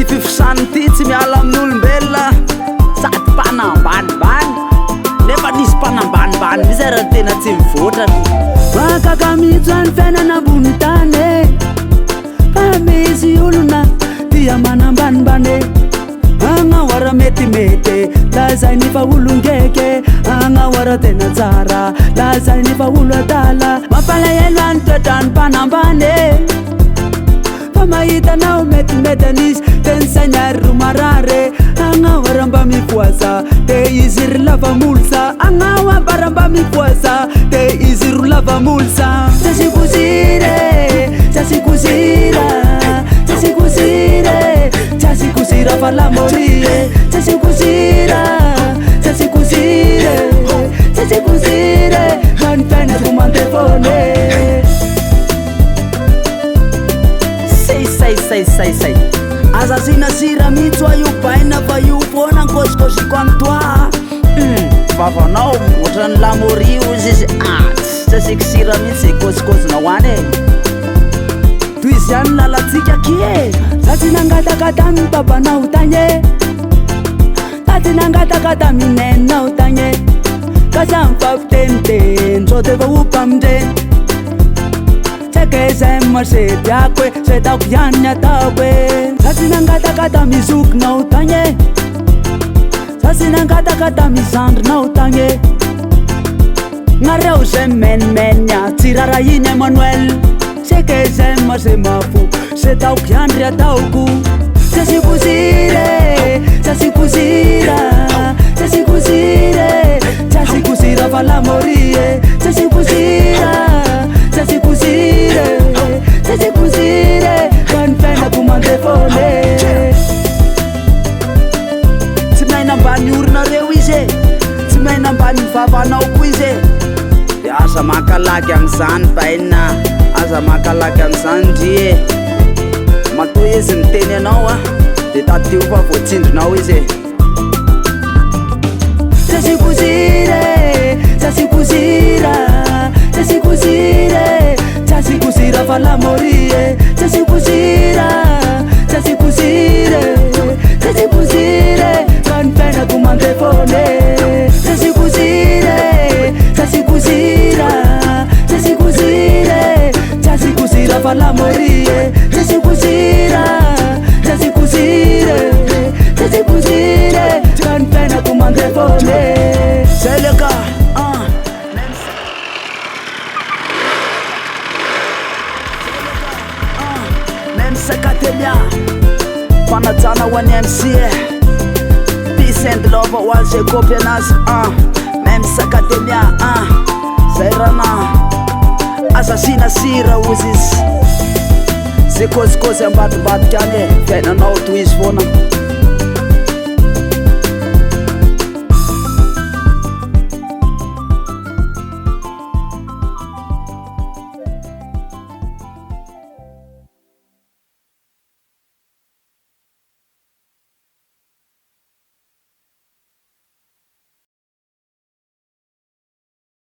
fifosany ty tsy miala amin'olombelona sady mpanambanimbany nefa nisy mpanambanimbany misy raha tena tsy mivoatra makakamitso any fiainana ambony tany fa misy olona dia manambanimbany agnawara metimety lazay ny fa olongeke agnawara tena tsara lazay ny fa olo adala mampalahelo any toetrany mpanambany fa mahitanao metimety anisy teny sainary ro marare agnawara mba mivoaza de izy ry lavamolsa agnawambara mba mivoaza de izy ro lavamolsa sasikosire sasikosira sasikosire sasikosira fa lamorie sasikosira sasikosire sasikosire manifena komandefone say aza sinasira mitso io baina fa io fona nkosikosikiko amy toa vavanao ohatrany lamorio izy izy sasikosira mihitsy kosikosina hoany toy izy any lalatsika kie zaty nangatakata mi babanao tagny taty nangatakata minenao tagny kasa mifaviteniteny zao defa opa amindreny zay masety ako e zay taoko ihany ny ataoko e zaty nangatakata mizokinao tagny zaty nangatakata mizandrinao tagny nareo zay menimenya tsy rara iny Emmanuel seke zay masey mafo zay taoko ihany ry ataoko sasikosire sasikosira sasikosire sasikosira fa lamorie sasikosira sasikosire sasikosire manifena komandefone tsy maina ambany orinareo izy tsy maina ambany vavanao koa izy de aza makalaky am'izany baina aza makalaky am'izany ndrie matoa izy miteny anao de tatio fa voatsindrinao izy sasikosire sasikosira sasikosire sasikosira fa lamorie sasikosira sasikosire sasikosire manifena komandefone sasikosire sasikosira sasikosire sasikosira fa lamorie sasikosira sasikosire sasikosire manifena komandefone seleka Sakatemia Panatana one MC Peace and love was a copianas Mem Sakatemia Zairana Assassina Sira Uzis Se coisa embate kane Fena no twist fona